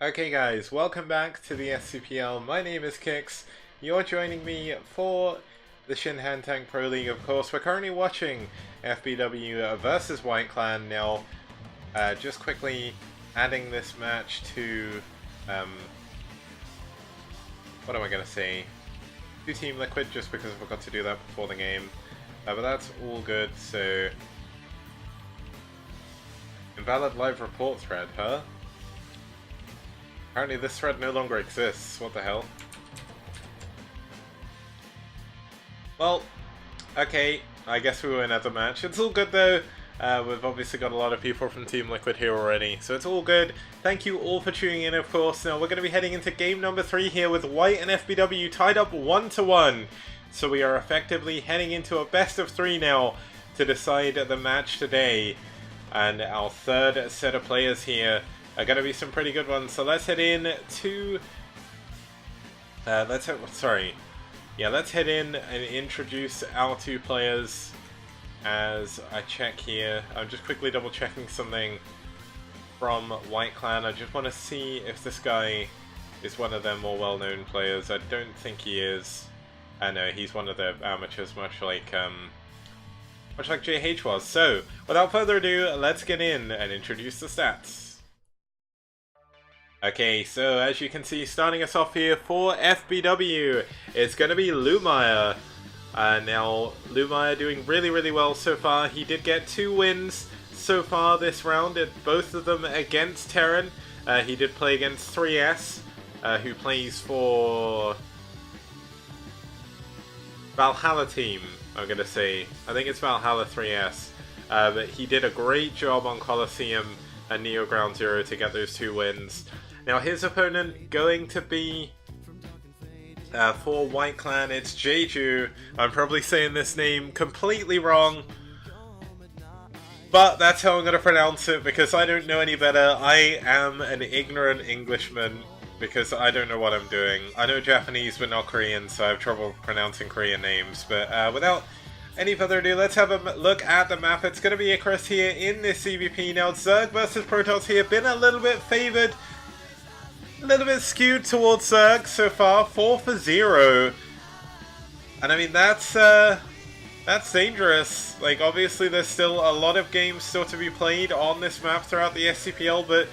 Okay guys, welcome back to the STPL. My name is Kix. You're joining me for the Shinhan Tank Pro League, of course. We're currently watching FBW versus White Clan now. Just quickly adding this match to, what am I going to say? To Team Liquid, just because I forgot to do that before the game. But that's all good, so... Invalid live report thread, huh? Apparently this thread no longer exists. What the hell? Well, okay, I guess we win at the match. It's all good though. We've obviously got a lot of people from Team Liquid here already, so it's all good. Thank you all for tuning in, of course. Now we're going to be heading into game number 3 here with White and FBW tied up 1-1. So we are effectively heading into a best of 3 now to decide the match today. And our third set of players here are going to be some pretty good ones. So let's head in to... let's head in and introduce our two players as I check here. I'm just quickly double checking something from White Clan. I just want to see if this guy is one of their more well-known players. I don't think he is. I know he's one of the amateurs, much like JH was. So, without further ado, let's get in and introduce the stats. Okay, so as you can see, starting us off here for FBW, it's going to be Lumire. Now, Lumire doing really well so far. He did get 2 wins so far this round, both of them against Terran. He did play against 3S, who plays for Valhalla team, I'm going to say. I think it's Valhalla 3S. But he did a great job on Colosseum and Neo Ground Zero to get those 2 wins. Now his opponent going to be, for White Clan, it's Jeju. I'm probably saying this name completely wrong, but that's how I'm going to pronounce it because I don't know any better. I am an ignorant Englishman because I don't know what I'm doing. I know Japanese but not Korean, so I have trouble pronouncing Korean names. But without any further ado, let's have a look at the map. It's going to be Icarus here in this CVP. Now Zerg versus Protoss here, been a little bit favoured. A little bit skewed towards Zerg so far, 4-0. And I mean, that's dangerous. Like, obviously there's still a lot of games still to be played on this map throughout the STPL, but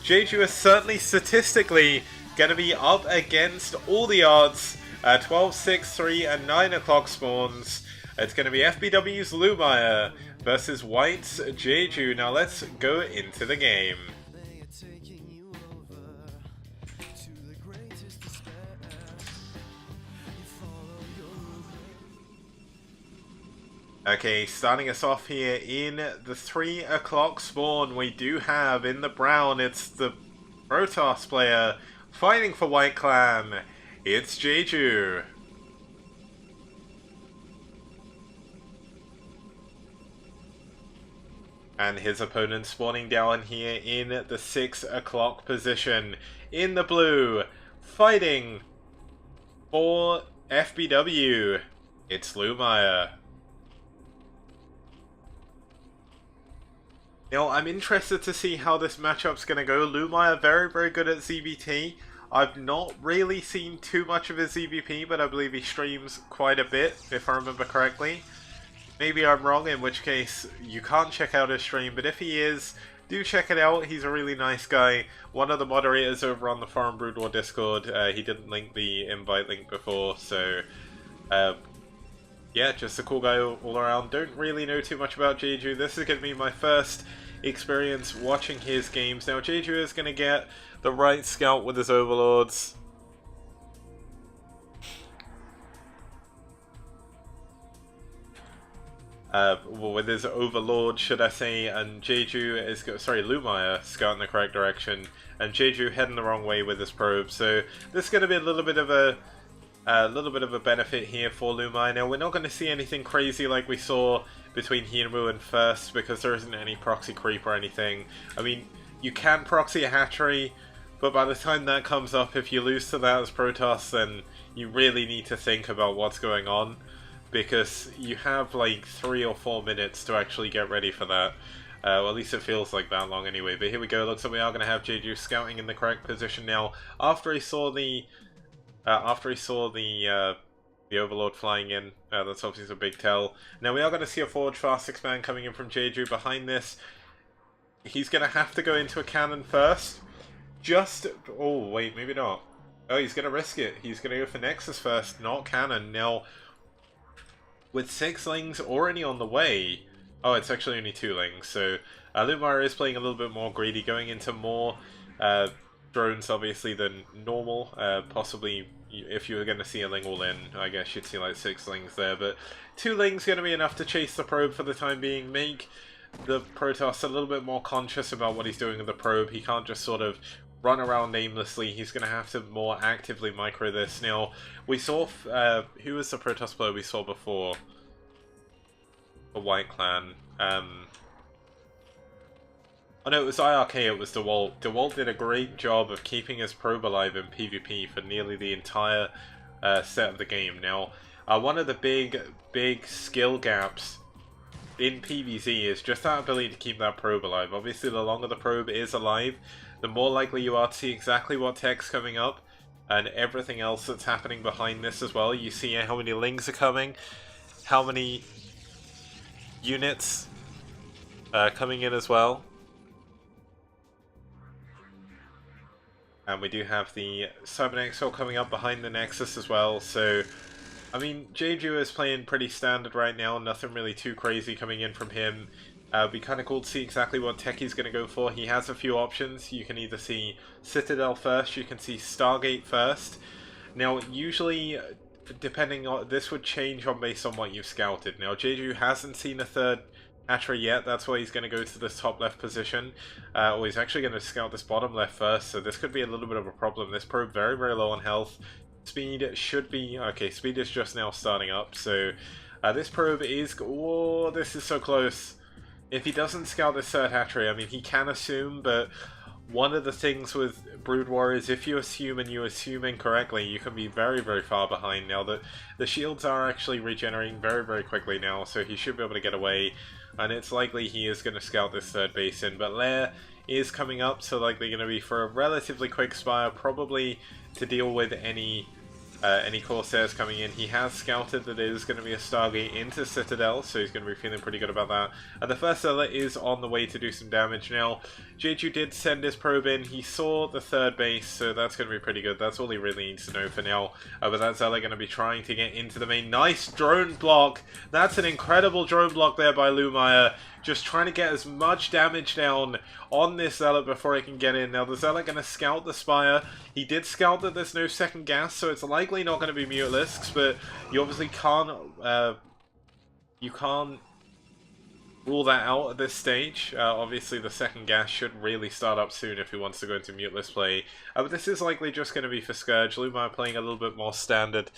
Jeju is certainly statistically going to be up against all the odds. 12, 6, 3, and 9 o'clock spawns. It's going to be FBW's Lumire versus White's Jeju. Now let's go into the game. Okay, starting us off here in the 3 o'clock spawn, we do have in the brown, it's the Protoss player fighting for White Clan. It's Jeju. And his opponent spawning down here in the 6 o'clock position. In the blue, fighting for FBW, it's Lumire. Now, I'm interested to see how this matchup's going to go. Lumire, very good at ZBT. I've not really seen too much of his ZBP, but I believe he streams quite a bit, if I remember correctly. Maybe I'm wrong, in which case you can't check out his stream, but if he is, do check it out. He's a really nice guy. One of the moderators over on the Foreign Brood War Discord. He didn't link the invite link before, so... yeah, just a cool guy all around. Don't really know too much about Jeju. This is going to be my first experience watching his games. Now, Jeju is going to get the right scout with his overlords. Well, with his overlord, should I say, and Jeju is... sorry, Lumire scouting the correct direction, and Jeju heading the wrong way with his probe. So, this is going to be a little bit of a benefit here for Lumire. Now, we're not going to see anything crazy like we saw between Hinmu and First, because there isn't any proxy creep or anything. I mean, you can proxy a hatchery, but by the time that comes up, if you lose to that as Protoss, then you really need to think about what's going on, because you have like 3 or 4 minutes to actually get ready for that. Well, at least it feels like that long anyway. But here we go. Looks like we are going to have Jeju scouting in the correct position now. After he saw the the Overlord flying in, that's obviously a big tell. Now we are going to see a forward fast expand coming in from Jeju. Behind this, he's going to have to go into a cannon first. Oh wait, maybe not. Oh, he's going to risk it. He's going to go for Nexus first, not cannon. Now, with 6 lings already on the way, oh, it's actually only 2 lings. So Lumire is playing a little bit more greedy, going into more drones obviously than normal. Possibly, if you were going to see a ling all in, I guess you'd see like 6 lings there. But 2 lings going to be enough to chase the probe for the time being. Make the Protoss a little bit more conscious about what he's doing with the probe. He can't just sort of run around aimlessly. He's going to have to more actively micro this. Now, we saw, who was the Protoss player we saw before? The White Clan. Oh no, it was IRK, it was DeWalt. DeWalt did a great job of keeping his probe alive in PvP for nearly the entire set of the game. Now, one of the big skill gaps in PvZ is just that ability to keep that probe alive. Obviously, the longer the probe is alive, the more likely you are to see exactly what tech's coming up and everything else that's happening behind this as well. You see how many lings are coming, how many units coming in as well. And we do have the Cybernexal coming up behind the Nexus as well, so I mean, Jeju is playing pretty standard right now, nothing really too crazy coming in from him. It'd be kind of cool to see exactly what tech he's going to go for. He has a few options. You can either see Citadel first, you can see Stargate first. Now, usually, depending on, this would change based on what you've scouted. Now, Jeju hasn't seen a third hatchery yet, that's why he's going to go to this top left position. Or he's actually going to scout this bottom left first, so this could be a little bit of a problem. This probe very, very low on health. Speed should be... okay, speed is just now starting up, so this probe is... oh, this is so close. If he doesn't scout this third hatchery, I mean, he can assume, but one of the things with Brood Warriors, if you assume and you assume incorrectly, you can be very, very far behind. Now, the shields are actually regenerating very, very quickly now, so he should be able to get away, and it's likely he is going to scout this third base in, but Lair is coming up, so likely going to be for a relatively quick spire, probably to deal with any Corsairs coming in. He has scouted that it is going to be a Stargate into Citadel, so he's going to be feeling pretty good about that. And the first Zealot is on the way to do some damage. Now, Jeju did send his probe in. He saw the third base, so that's going to be pretty good. That's all he really needs to know for now. But that Zealot going to be trying to get into the main. Nice drone block! That's an incredible drone block there by Lumire. Just trying to get as much damage down on this Zealot before he can get in. Now, the Zealot going to scout the Spire. He did scout that there's no second gas, so it's likely not going to be Mutalisks, but you obviously can't... you can't rule that out at this stage. Obviously, the second gas should really start up soon if he wants to go into Mutalisk play. But this is likely just going to be for Scourge. Lumire playing a little bit more standard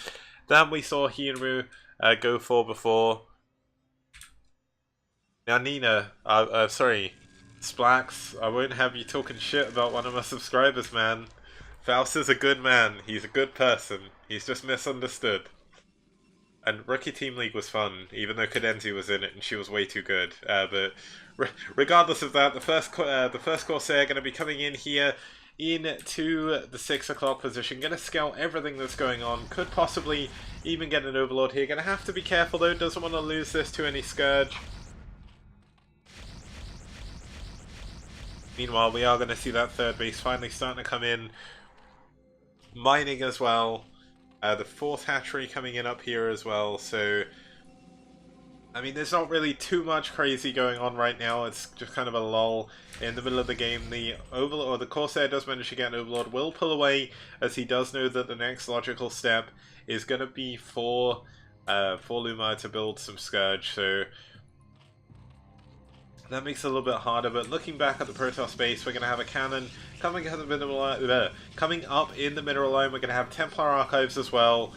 than we saw Hinru go for before. Now, Nina, sorry, Splax, I won't have you talking shit about one of my subscribers, man. Faust is a good man. He's a good person. He's just misunderstood. And Rookie Team League was fun, even though Cadenzi was in it and she was way too good. But regardless of that, the first Corsair going to be coming in here into the 6 o'clock position. Going to scout everything that's going on. Could possibly even get an Overlord here. Going to have to be careful though. Doesn't want to lose this to any Scourge. Meanwhile, we are going to see that third base finally starting to come in. Mining as well. The fourth hatchery coming in up here as well. So, I mean, there's not really too much crazy going on right now. It's just kind of a lull in the middle of the game. The Overlord, or the Corsair does manage to get an Overlord. Will pull away as he does know that the next logical step is going to be for Lumire to build some Scourge. So that makes it a little bit harder, but looking back at the Protoss base, we're going to have a cannon coming up in the mineral line. We're going to have Templar Archives as well,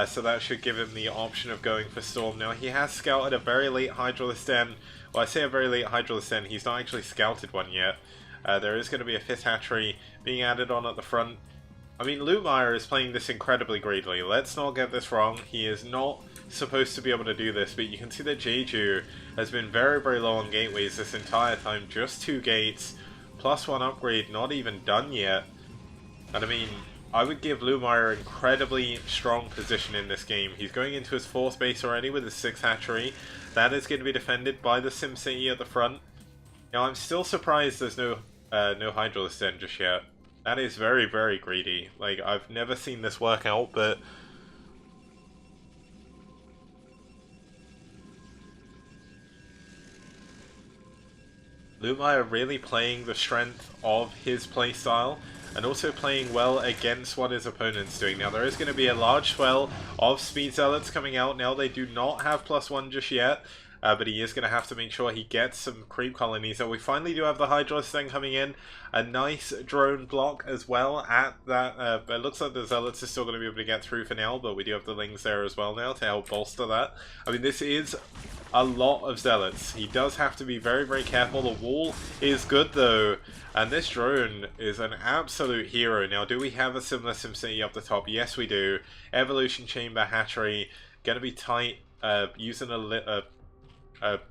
so that should give him the option of going for Storm. Now, he has scouted a very late Hydralisk Den. Well, I say a very late Hydralisk Den, he's not actually scouted one yet. There is going to be a 5th hatchery being added on at the front. I mean, Lumire is playing this incredibly greedily. Let's not get this wrong. He is not supposed to be able to do this, but you can see that Jeju has been very, very low on gateways this entire time. Just 2 gates, plus 1 upgrade, not even done yet. And I mean, I would give Lumire incredibly strong position in this game. He's going into his 4th base already with his 6th hatchery. That is going to be defended by the SimCity at the front. Now, I'm still surprised there's no Hydralisk Den just yet. That is very, very greedy. Like, I've never seen this work out, but... Lumire really playing the strength of his playstyle, and also playing well against what his opponent's doing. Now, there is going to be a large swell of Speed Zealots coming out. Now, they do not have +1 just yet. But he is going to have to make sure he gets some creep colonies. So we finally do have the Hydralisk thing coming in. A nice drone block as well at that. But it looks like the Zealots is still going to be able to get through for now. But we do have the Lings there as well now to help bolster that. I mean, this is a lot of Zealots. He does have to be very, very careful. The wall is good though. And this drone is an absolute hero. Now, do we have a similar SimCity up the top? Yes, we do. Evolution Chamber, Hatchery. Going to be tight. Using a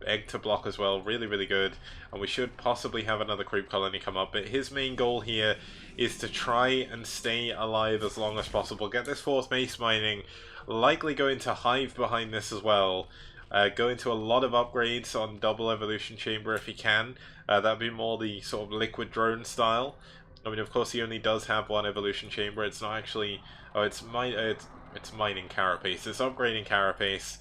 egg to block as well, really, really good. And we should possibly have another creep colony come up, but his main goal here is to try and stay alive as long as possible. Get this 4th base mining, likely go into Hive behind this as well. Go into a lot of upgrades on double evolution chamber if he can. That'd be more the sort of liquid drone style. I mean, of course, he only does have 1 evolution chamber. It's not actually... Oh, it's mining carapace. It's upgrading carapace.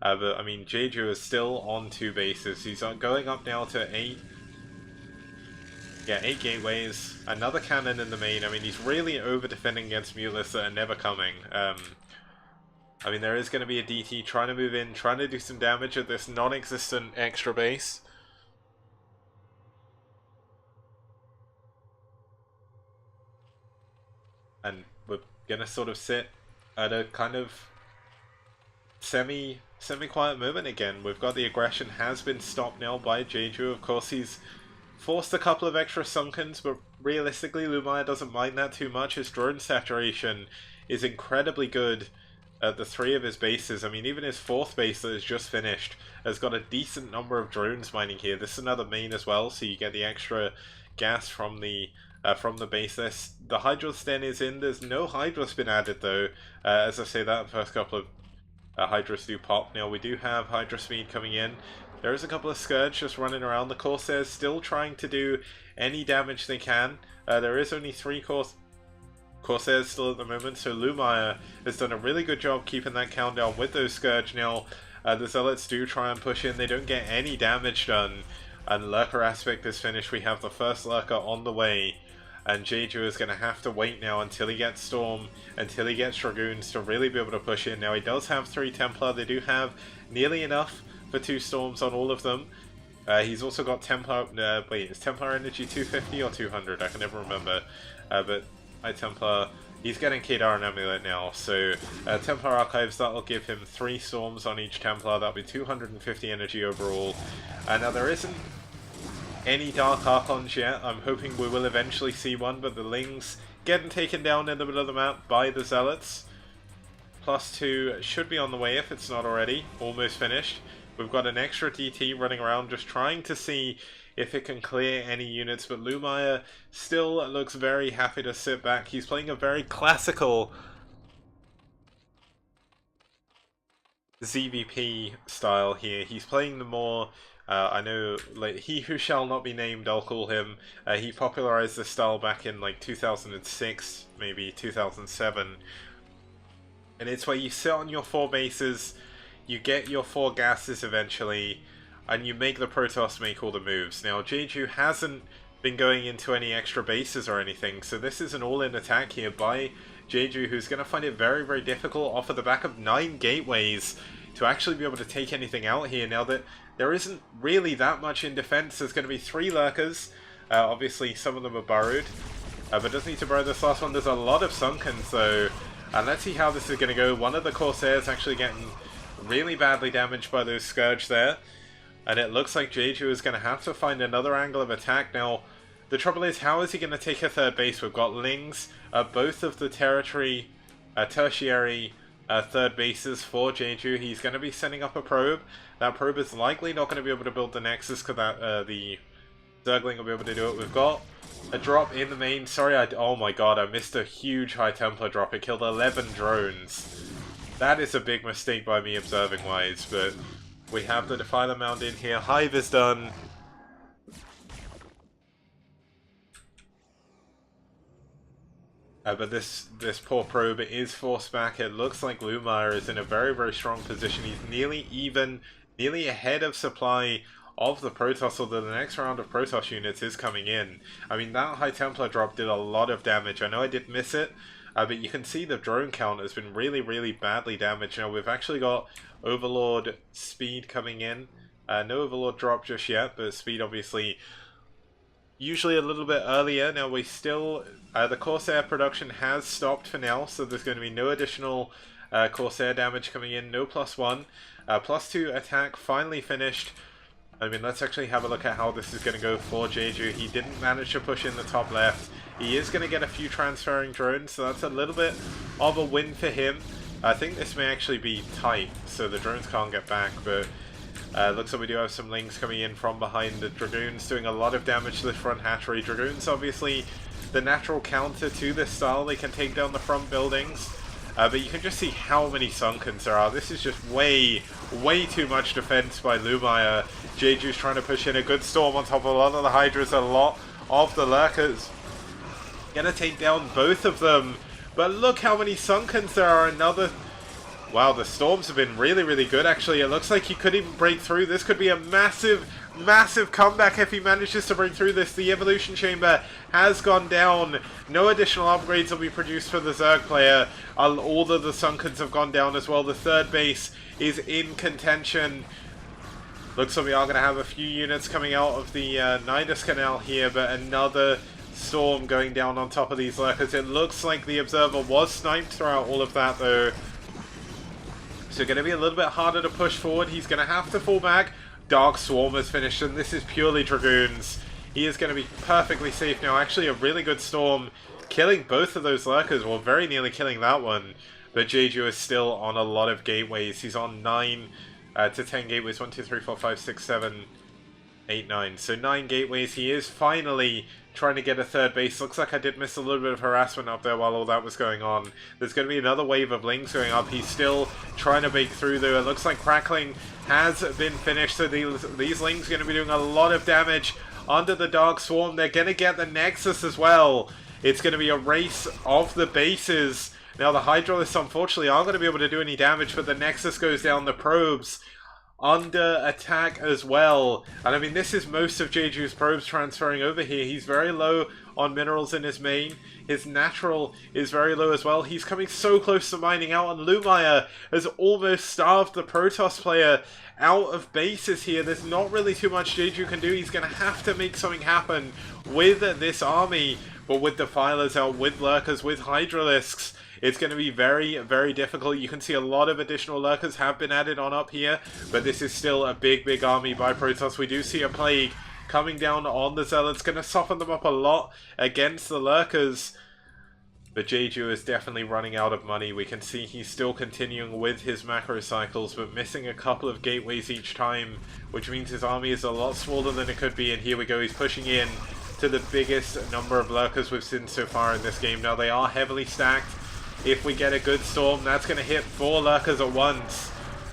But, I mean, Jeju is still on 2 bases. He's going up now to 8. Yeah, 8 gateways. Another cannon in the main. I mean, he's really over-defending against Mulis that are never coming. I mean, there is going to be a DT trying to move in, trying to do some damage at this non-existent extra base. And we're going to sort of sit at a kind of semi-quiet moment again. We've got the aggression has been stopped now by Jeju. Of course, he's forced a couple of extra sunkens, but realistically, Lumire doesn't mind that too much. His drone saturation is incredibly good at the 3 of his bases. I mean, even his 4th base that is just finished has got a decent number of drones mining here. This is another main as well, so you get the extra gas from the base. The Hydralisk Den is in. There's no Hydralisk been added though. As I say, that first couple of Hydras do pop. Now we do have Hydra Speed coming in. There is a couple of Scourge just running around. The Corsairs still trying to do any damage they can. There is only 3 Corsairs still at the moment, so Lumire has done a really good job keeping that countdown with those Scourge. Now the Zealots do try and push in. They don't get any damage done. And Lurker Aspect is finished. We have the first Lurker on the way. And Jeju is going to have to wait now until he gets Storm, until he gets Dragoons to really be able to push in. Now he does have 3 Templar. They do have nearly enough for 2 Storms on all of them. He's also got Templar... wait, is Templar Energy 250 or 200? I can never remember. But Templar... He's getting Kedar and Amulet now. So Templar Archives, that'll give him 3 Storms on each Templar. That'll be 250 energy overall. Now there isn't any Dark Archons yet. I'm hoping we will eventually see one, but the Lings getting taken down in the middle of the map by the Zealots. +2 should be on the way if it's not already. Almost finished. We've got an extra DT running around just trying to see if it can clear any units, but Lumire still looks very happy to sit back. He's playing a very classical ZVP style here. He's playing the more... I know, like, he who shall not be named, I'll call him. He popularized this style back in, like, 2006, maybe 2007. And it's where you sit on your 4 bases, you get your 4 gases eventually, and you make the Protoss make all the moves. Now, Jeju hasn't been going into any extra bases or anything, so this is an all-in attack here by Jeju, who's going to find it very, very difficult off of the back of 9 gateways to actually be able to take anything out here. Now that there isn't really that much in defense, there's going to be 3 Lurkers. Obviously, some of them are burrowed, but doesn't need to burrow this last one. There's a lot of Sunkens, though, and let's see how this is going to go. One of the Corsairs actually getting really badly damaged by those Scourge there, and it looks like Jeju is going to have to find another angle of attack. Now, the trouble is, how is he going to take a third base? We've got Lings, both of the tertiary third bases for Jeju. He's going to be setting up a probe. That probe is likely not going to be able to build the Nexus because the Zergling will be able to do it. We've got a drop in the main. Sorry, oh my god, I missed a huge High Templar drop. It killed 11 drones. That is a big mistake by me observing-wise, but we have the Defiler Mound in here. Hive is done. But this poor probe is forced back. It looks like Lumire is in a very, very strong position. He's nearly ahead of supply of the Protoss, although the next round of Protoss units is coming in. I mean, that High Templar drop did a lot of damage. I know I did miss it, but you can see the drone count has been really, really badly damaged. Now, we've actually got Overlord speed coming in. No Overlord drop just yet, but speed obviously usually a little bit earlier. Now, we still... the Corsair production has stopped for now, so there's going to be no additional Corsair damage coming in. No +1. +2 attack finally finished. I mean, let's actually have a look at how this is going to go for Jeju. He didn't manage to push in the top left. He is going to get a few transferring drones, so that's a little bit of a win for him. I think this may actually be tight, so the drones can't get back, but looks like we do have some Lings coming in from behind. The Dragoons doing a lot of damage to the front hatchery. Dragoons, obviously, the natural counter to this style. They can take down the front buildings. But you can just see how many Sunkens there are. This is just way too much defense by Lumire. Jeju's trying to push in a good storm on top of a lot of the Hydras, a lot of the Lurkers. Gonna take down both of them. But look how many Sunkens there are. Another... Wow, the storms have been really, really good, actually. It looks like he could even break through. This could be a massive comeback if he manages to break through this. The Evolution Chamber has gone down. No additional upgrades will be produced for the Zerg player. All of the Sunkens have gone down as well. The third base is in contention. Looks like we are going to have a few units coming out of the Nidus Canal here, but another storm going down on top of these Lurkers. It looks like the Observer was sniped throughout all of that, though. So going to be a little bit harder to push forward. He's going to have to fall back. Dark Swarm has finished, and this is purely Dragoons. He is going to be perfectly safe now. Actually, a really good storm, killing both of those Lurkers. Well, very nearly killing that one. But Jeju is still on a lot of gateways. He's on 9 to 10 gateways. 1, 2, 3, 4, 5, 6, 7, 8, 9. So 9 gateways. He is finally trying to get a third base. Looks like I did miss a little bit of harassment up there while all that was going on. There's going to be another wave of Lings going up. He's still trying to break through, though. It looks like Crackling has been finished, so these Lings are going to be doing a lot of damage under the Dark Swarm. They're going to get the Nexus as well. It's going to be a race of the bases. Now, the Hydralisks, unfortunately, aren't going to be able to do any damage, but the Nexus goes down. The probes under attack as well. And I mean, this is most of Jeju's probes transferring over here. He's very low on minerals in his main. His natural is very low as well. He's coming so close to mining out, and Lumire has almost starved the Protoss player out of bases here. There's not really too much Jeju can do. He's going to have to make something happen with this army, but with Defilers out, with Lurkers, with Hydralisks, it's going to be very, very difficult. You can see a lot of additional Lurkers have been added on up here, but this is still a big army by Protoss. We do see a Plague coming down on the Zealots, going to soften them up a lot against the Lurkers. But Jeju is definitely running out of money. We can see he's still continuing with his macro cycles, but missing a couple of gateways each time, which means his army is a lot smaller than it could be. And here we go, he's pushing in to the biggest number of Lurkers we've seen so far in this game. Now, they are heavily stacked. If we get a good storm, that's going to hit 4 Lurkers at once.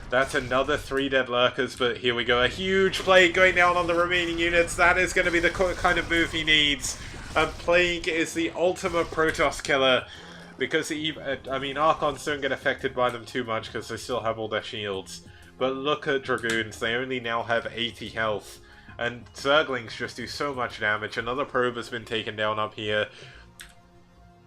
That's another 3 dead Lurkers, but here we go. A huge Plague going down on the remaining units. That is going to be the kind of move he needs. And Plague is the ultimate Protoss killer, because I mean, Archons don't get affected by them too much because they still have all their shields. But look at Dragoons, they only now have 80 health. And Zerglings just do so much damage. Another probe has been taken down up here.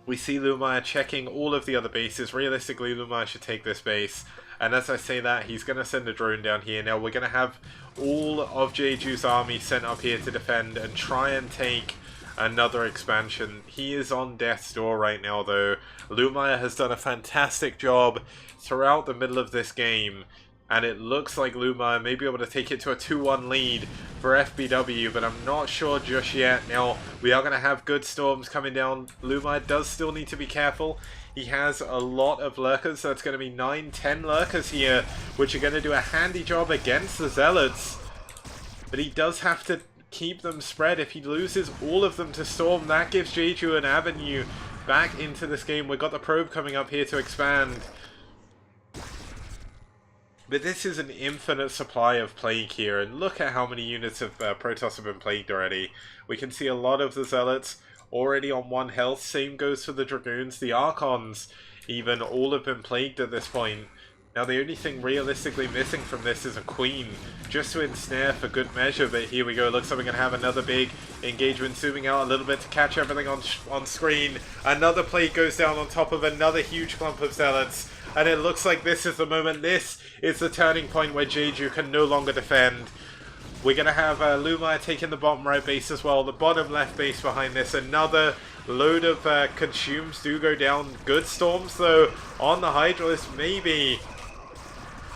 We see Lumire checking all of the other bases. Realistically, Lumire should take this base. And as I say that, he's going to send a drone down here. Now, we're going to have all of Jeju's army sent up here to defend and try and take another expansion. He is on death's door right now, though. Lumire has done a fantastic job throughout the middle of this game, And it looks like Lumire may be able to take it to a 2-1 lead for FBW, but I'm not sure just yet. Now, we are going to have good storms coming down. Lumire does still need to be careful. He has a lot of lurkers, so it's going to be 9-10 lurkers here, which are going to do a handy job against the Zealots. But he does have to keep them spread. If he loses all of them to Storm, that gives Jeju an avenue back into this game. We've got the probe coming up here to expand. But this is an infinite supply of Plague here, and look at how many units of Protoss have been plagued already. We can see a lot of the Zealots already on 1 health. Same goes for the Dragoons. The Archons even all have been plagued at this point. Now the only thing realistically missing from this is a Queen, just to ensnare for good measure, but here we go. Looks like we're going to have another big engagement, zooming out a little bit to catch everything on screen. Another Plague goes down on top of another huge clump of Zealots, and it looks like this is the moment. This is the turning point where Jeju can no longer defend. We're going to have Lumire taking the bottom right base as well, the bottom left base behind this. Another load of consumes do go down. Good storms though on the Hydralisk, maybe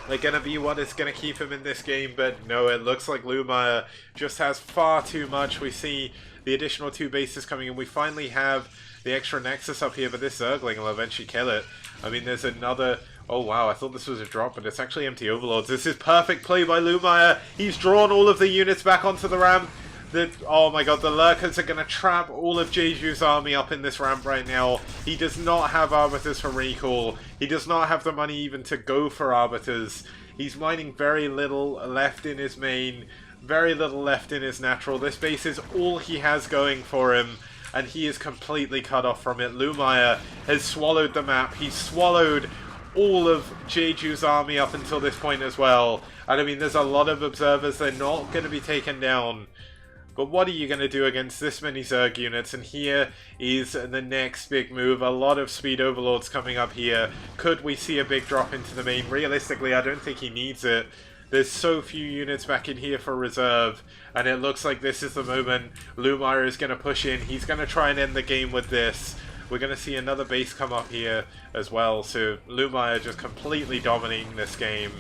they're going to be what is going to keep him in this game, but no, it looks like Lumire just has far too much. We see the additional 2 bases coming in. We finally have the extra Nexus up here, but this Zergling will eventually kill it. I mean, there's another... Oh wow, I thought this was a drop, but it's actually empty Overlords. This is perfect play by Lumire. He's drawn all of the units back onto the ramp. Oh my god, the Lurkers are going to trap all of Jeju's army up in this ramp right now. He does not have Arbiters for recall. He does not have the money even to go for Arbiters. He's mining very little left in his main, very little left in his natural. This base is all he has going for him, and he is completely cut off from it. Lumire has swallowed the map. He's swallowed all of Jeju's army up until this point as well. And I mean, there's a lot of observers. They're not going to be taken down. But what are you going to do against this many Zerg units? And here is the next big move. A lot of speed overlords coming up here. Could we see a big drop into the main? Realistically, I don't think he needs it. There's so few units back in here for reserve. And it looks like this is the moment Lumire is going to push in. He's going to try and end the game with this. We're going to see another base come up here as well. So Lumire just completely dominating this game.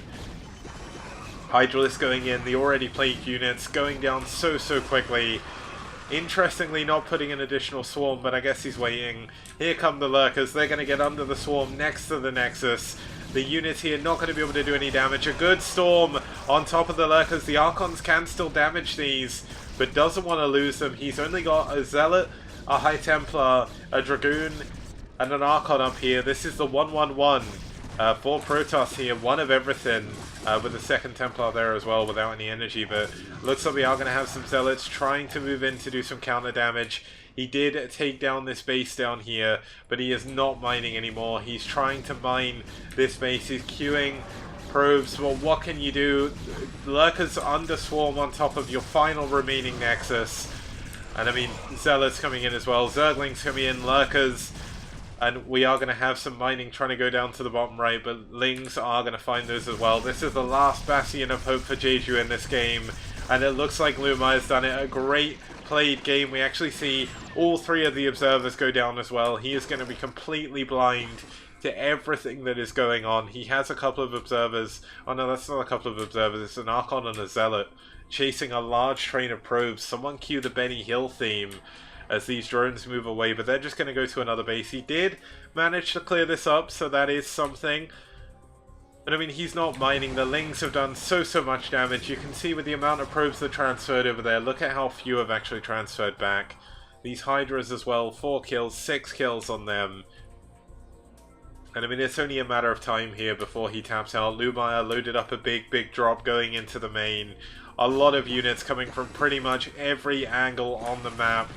Hydralisk going in, the already plagued units going down so quickly. Interestingly, not putting an additional swarm, but I guess he's waiting. Here come the Lurkers. They're going to get under the swarm next to the Nexus. The units here not going to be able to do any damage. A good storm on top of the Lurkers. The Archons can still damage these, but doesn't want to lose them. He's only got a Zealot, a High Templar, a Dragoon, and an Archon up here. This is the 1-1-1 for Protoss here. One of everything, with the second Templar there as well without any energy. But looks like we are going to have some Zealots trying to move in to do some counter damage. He did take down this base down here, but he is not mining anymore. He's trying to mine this base. He's queuing probes. Well, what can you do? Lurkers under swarm on top of your final remaining Nexus. And I mean, Zealots coming in as well. Zerglings coming in, Lurkers. And we are going to have some mining trying to go down to the bottom right, but Lings are going to find those as well. This is the last bastion of hope for Jeju in this game. And it looks like Lumire's done it. A great played game. We actually see all 3 of the observers go down as well. He is going to be completely blind to everything that is going on. He has a couple of observers. Oh no, that's not a couple of observers. It's an Archon and a Zealot chasing a large train of probes. Someone cue the Benny Hill theme as these drones move away, but they're just going to go to another base. He did manage to clear this up, so that is something. But I mean, he's not mining. The Lings have done so much damage. You can see with the amount of probes that transferred over there. Look at how few have actually transferred back. These Hydras as well, 4 kills, 6 kills on them. And I mean, it's only a matter of time here before he taps out. Lumire loaded up a big drop going into the main. A lot of units coming from pretty much every angle on the map.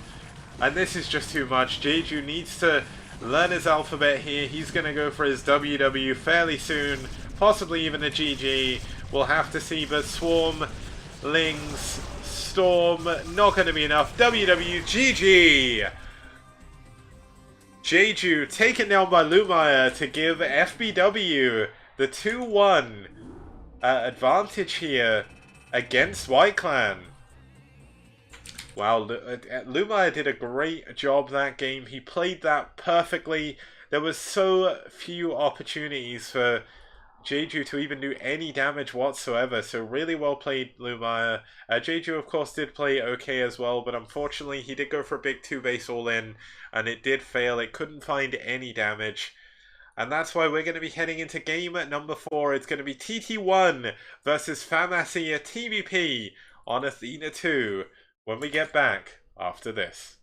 And this is just too much. Jeju needs to learn his alphabet here. He's going to go for his WW fairly soon. Possibly even a GG. We'll have to see, but Swarm, Lings, Storm, not going to be enough. WW, GG! Jeju taken down by Lumire to give FBW the 2-1 advantage here against White Clan. Wow, Lumire did a great job that game. He played that perfectly. There was so few opportunities for Jeju to even do any damage whatsoever, so really well played, Lumire. Jeju, of course, did play okay as well, but unfortunately he did go for a big 2-base all-in, and it did fail. It couldn't find any damage. And that's why we're going to be heading into game number 4. It's going to be TT1 versus Pharmacia TVP on Athena 2 when we get back after this.